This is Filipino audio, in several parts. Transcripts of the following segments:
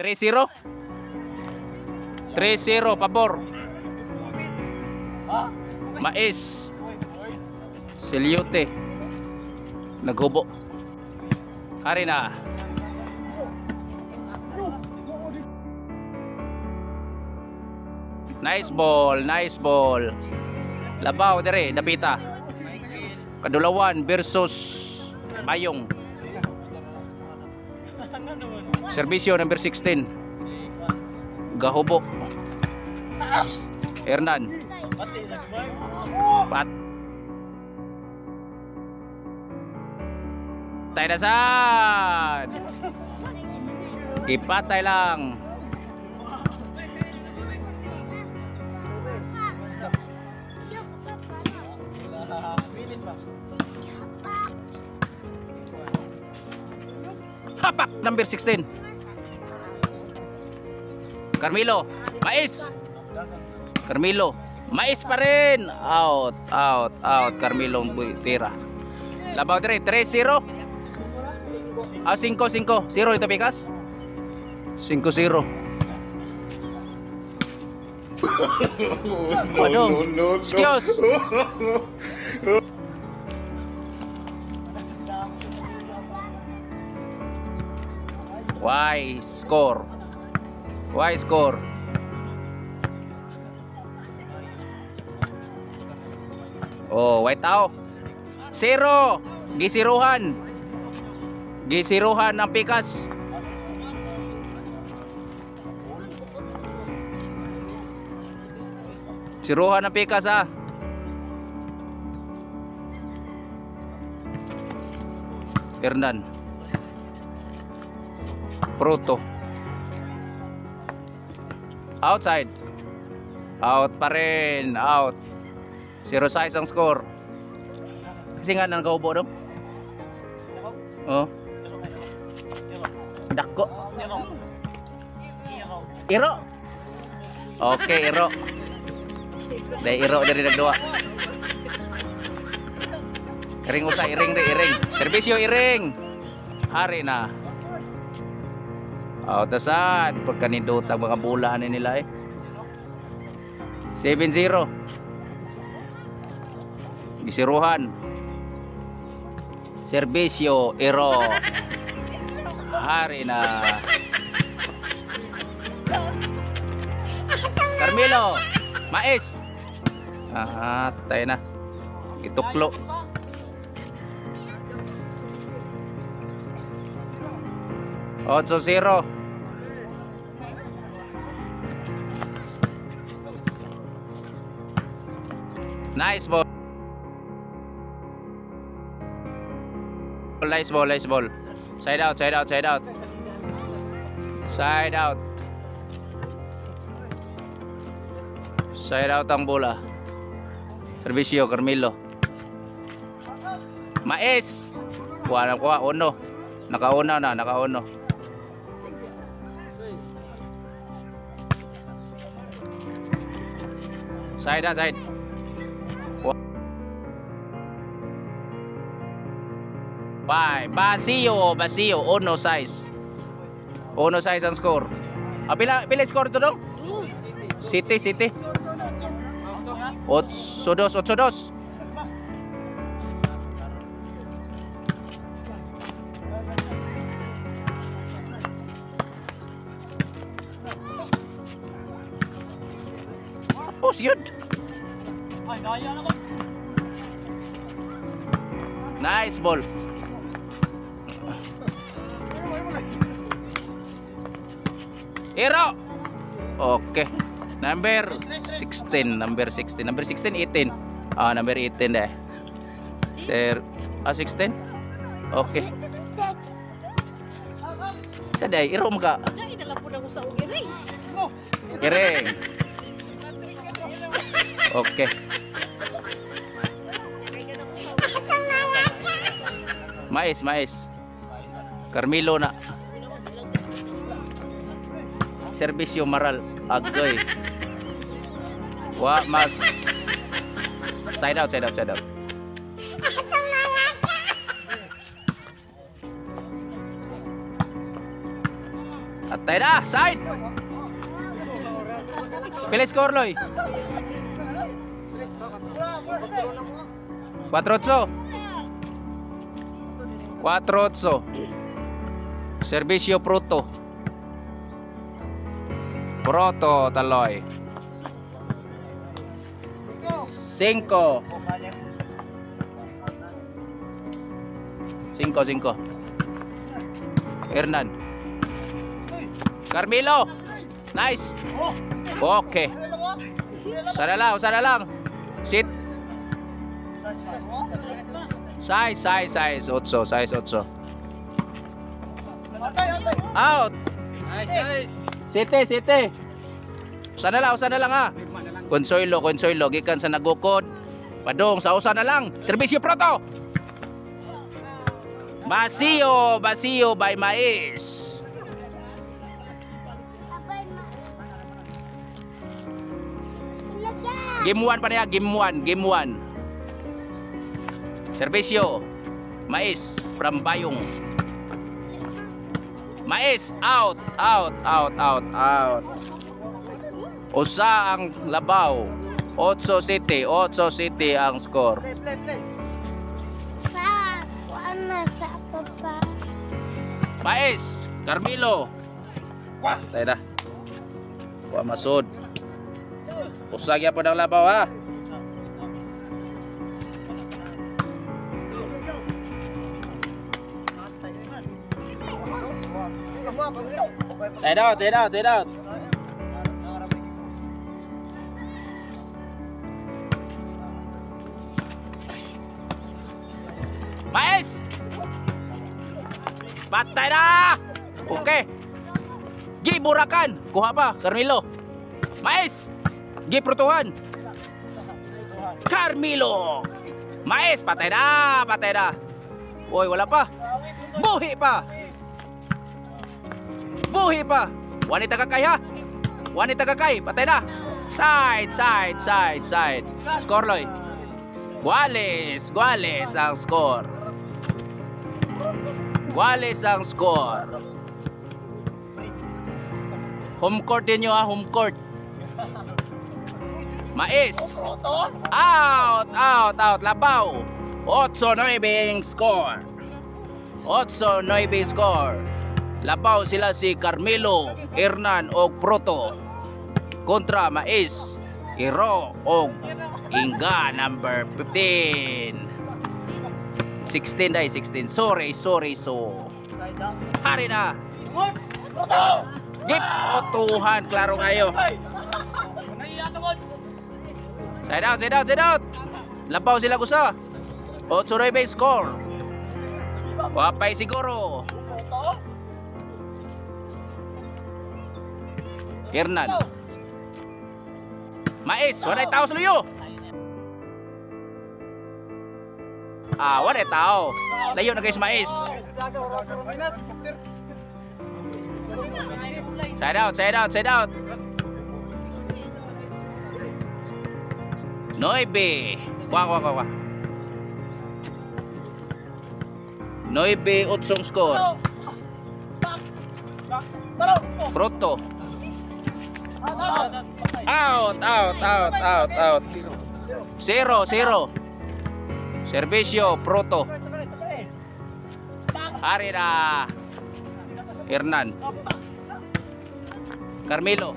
3-0. 3-0 pabor. Mais. Silyote. Naghubo. Hari na. Nice ball, nice ball. Labaw dire, dapita. Kadulawan versus Bayong. Serbisyo number 16. Gahubo. Hernan. Patay na sad. Ipatay lang. Hapak number 16. Carmelo, mais. Carmelo, mais pa rin. Out, out, out. Carmelo tira. Labaw dire 3-0. 5-5. 0 ito pikas. 5-0. Waduh. Excuse. Why score? Why score? Oh, white out. 0. Gisiruhan. Gisiruhan ng pikas. Siruhan ng pikas ha. Hernan. Proto. Outside. Out pa rin. Out. 0-6 ang score. Kasi nga nang kaubo dong. Oh. Dako. Iro. Okay, iro. Dahil iro dari nagduwa. Iring usah, iring deh, iring. Serbisyo iring. Hari na. Tasan pagkanindot ang mga bulahan nila eh. 7-0. Gisiruhan. Serbisyo iro. Hari na. Carmelo, mais. Tayo na. Ituklo. Otso 0. Nice ball. Nice ball, nice ball. Side out, side out, side out. Side out. Side out ang bola. Serbisyo Carmelo. Mais. Kuha na kuha, uno. Nakauna na, nakauno. Side out, side. Bye. Basio, Basio, uno size. Uno size ang score. Pila score to dong? City, City. 8-2, 8-2. Tapos yun. Nice ball. Iro. Okay. Number 16, number 16, number 16, 18. Number 18 deh. Sir, 16. Okay. Saday, iro mo ka. Iring. Okay. Mais, mais. Carmelo na. Serbisyo maral agay. Wa mas. Side out, side out, side out. Patay na. Side. Pila score, Loy? 4-8. 4-8. Servisyo Proto. Proto Taloy. 5. 5. Hernan. Carmelo. Nice. Okay. Sana lang. Sit. Size 8. Out. Nice. Site. Sana lang ha. Consuelo gikan sa nagukod. Padong sa usa na lang. Servisyo Proto. Basio by Mais. Game 1 pa niya, game 1. Servisyo Mais from Bayong. Mais out. Usa ang labaw. 8 City ang score. Sa papa. Mais, Carmelo. Tayo na. Kuha masod. Usagya po ng labaw ha. Side out. Mais! Patay na! Okay. Gi Burakan. Kuha pa, Carmelo. Mais! Gi Protuhan. Carmelo. Mais, patay na. Uy, wala pa. Buhi pa. Wanita kakay, patay na. Side. Score, Loy. Guales ang score. Home court din nyo ha, home court. Mais. Out. Labaw. 8-9 score. Labaw sila si Carmelo, Hernan o Proto. Kontra Mais, Iro o Inga number 15. 16. Sorry. Hari na. Jeep otuhan, klaro kayo. Side out. Labaw sila kusa. 8-9 score. Wapay siguro. Hernan. Mais, walay tao sa luyo. Walay tao. Layo na guys, Mais. Side out. 9. Wah. 9-8 score. Proto. Out. 0. Servisyo Proto. Hari na. Hernan. Carmelo.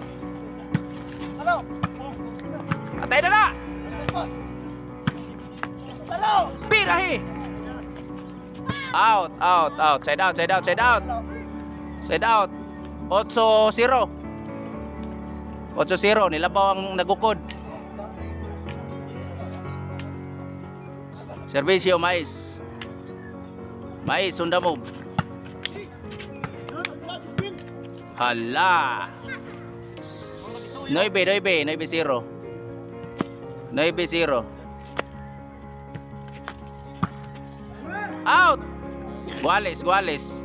Atay na na. Pirahi. Out. Side out. 8-0. 8-0, nilabaw ang nagukod. Servisyo Mais. Sunda mo. Hala. 9-0. Out. Guales.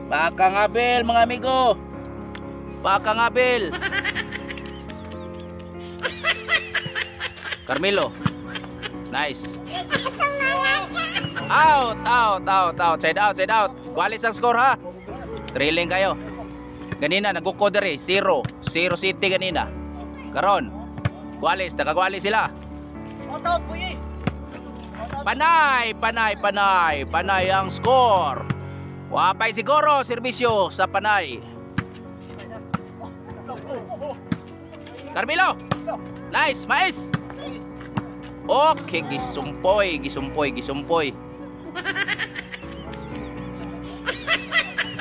Pakangabel mga amigo. Carmelo. Nice. Out. Side out. Guales ang score ha. Trailing kayo. Ganina naguko diri 0 City ganina. Karon Guales, nakagwali sila. Panay ang score. Wapay siguro serbisyo sa Panay. Carmelo. Nice, mais. Okay, gisumpoy.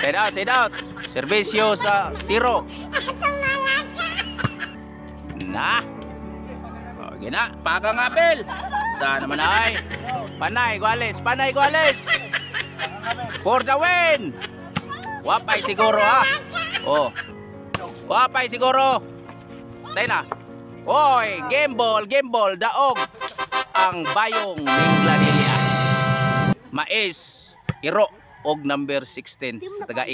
Side out. Serbisyo sa 0. Nah. O, gina, pagang apel. Saan naman ay? Panay Guales. For the win. Wapay siguro ha. Oh. Wapay siguro. Tayo na. Oy, game ball, daog ang bayong ng Gladilia. Mais, iro og number 16 sa taga